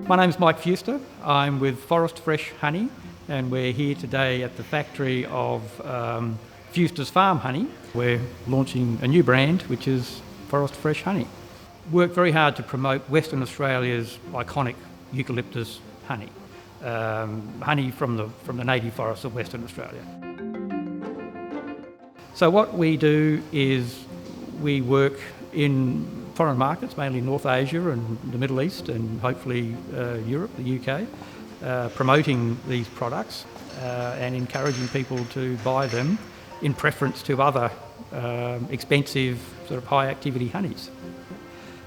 My name's Mike Fewster. I'm with Forest Fresh Honey, and we're here today at the factory of Fewster's Farm Honey. We're launching a new brand, which is Forest Fresh Honey. Worked very hard to promote Western Australia's iconic eucalyptus honey, honey from the native forests of Western Australia. So what we do is we work in foreign markets, mainly North Asia and the Middle East and hopefully Europe, the UK, promoting these products and encouraging people to buy them in preference to other expensive sort of high activity honeys.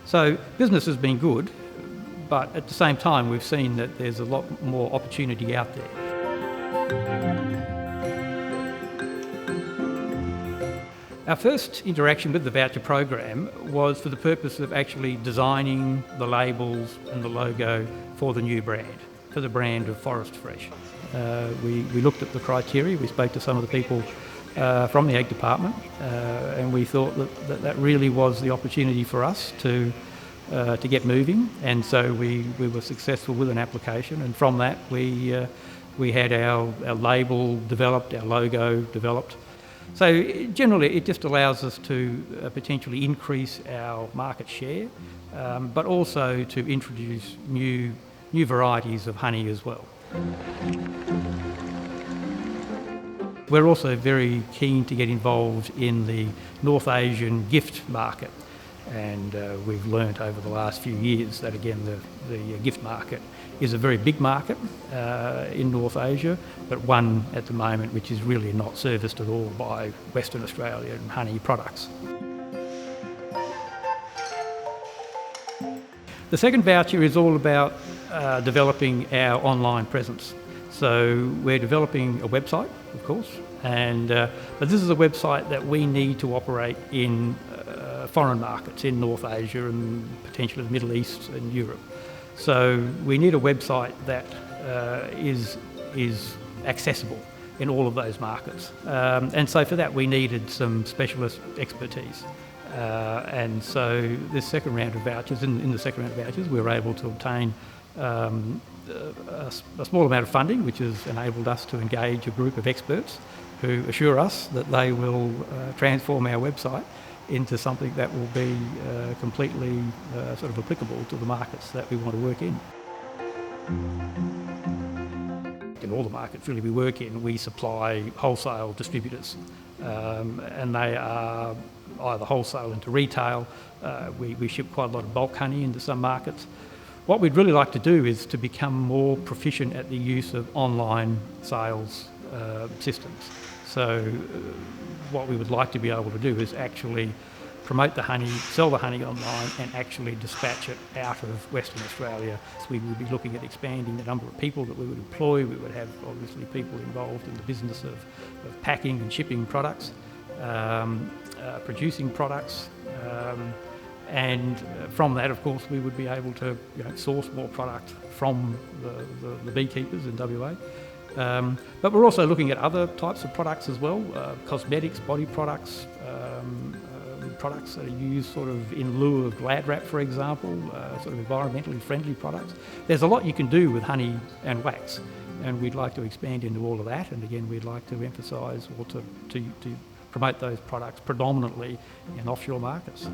So business has been good, but at the same time we've seen that there's a lot more opportunity out there. Our first interaction with the voucher program was for the purpose of actually designing the labels and the logo for the new brand, for the brand of Forest Fresh. We looked at the criteria, we spoke to some of the people from the Ag department, and we thought that really was the opportunity for us to get moving, and so we were successful with an application, and from that we had our label developed, our logo developed. So generally it just allows us to potentially increase our market share, but also to introduce new varieties of honey as well. We're also very keen to get involved in the North Asian gift market, and we've learnt over the last few years that again the gift market is a very big market in North Asia, but one at the moment which is really not serviced at all by Western Australian honey products. The second voucher is all about developing our online presence. So we're developing a website, of course, but this is a website that we need to operate in foreign markets in North Asia and potentially the Middle East and Europe. So we need a website that is accessible in all of those markets. And so for that we needed some specialist expertise. And so this second round of vouchers, in the second round of vouchers, we were able to obtain a small amount of funding, which has enabled us to engage a group of experts who assure us that they will transform our website into something that will be completely sort of applicable to the markets that we want to work in. In all the markets really we work in, we supply wholesale distributors, and they are either wholesale into retail. We ship quite a lot of bulk honey into some markets. What we'd really like to do is to become more proficient at the use of online sales systems. So what we would like to be able to do is actually promote the honey, sell the honey online and actually dispatch it out of Western Australia. So we would be looking at expanding the number of people that we would employ. We would have obviously people involved in the business of packing and shipping products, producing products, and from that of course we would be able to source more product from the beekeepers in WA. But we're also looking at other types of products as well, cosmetics, body products, products that are used sort of in lieu of glad wrap, for example, sort of environmentally friendly products. There's a lot you can do with honey and wax, and we'd like to expand into all of that, and again we'd like to emphasise or to promote those products predominantly in offshore markets.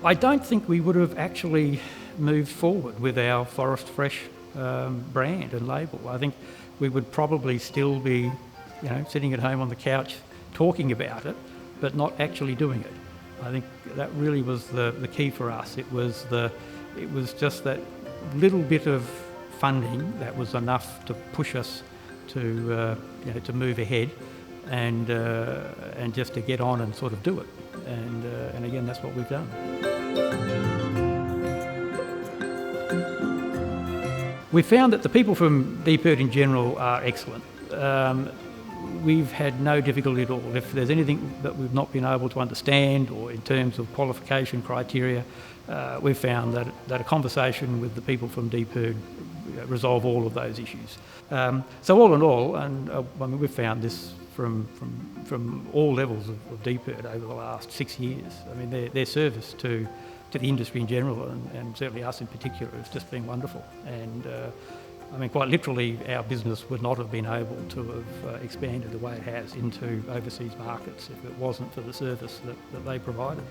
I don't think we would have actually moved forward with our Forest Fresh brand and label. I think we would probably still be, sitting at home on the couch talking about it, but not actually doing it. I think that really was the key for us. It was just that little bit of funding that was enough to push us to move ahead and just to get on and sort of do it. And again, that's what we've done. We found that the people from DPIRD in general are excellent. We've had no difficulty at all. If there's anything that we've not been able to understand or in terms of qualification criteria, we've found that a conversation with the people from DPIRD resolve all of those issues. So all in all, we've found this from all levels of DPIRD over the last 6 years. I mean, their service to the industry in general and certainly us in particular has just been wonderful. And I mean, quite literally, our business would not have been able to have expanded the way it has into overseas markets if it wasn't for the service that they provided.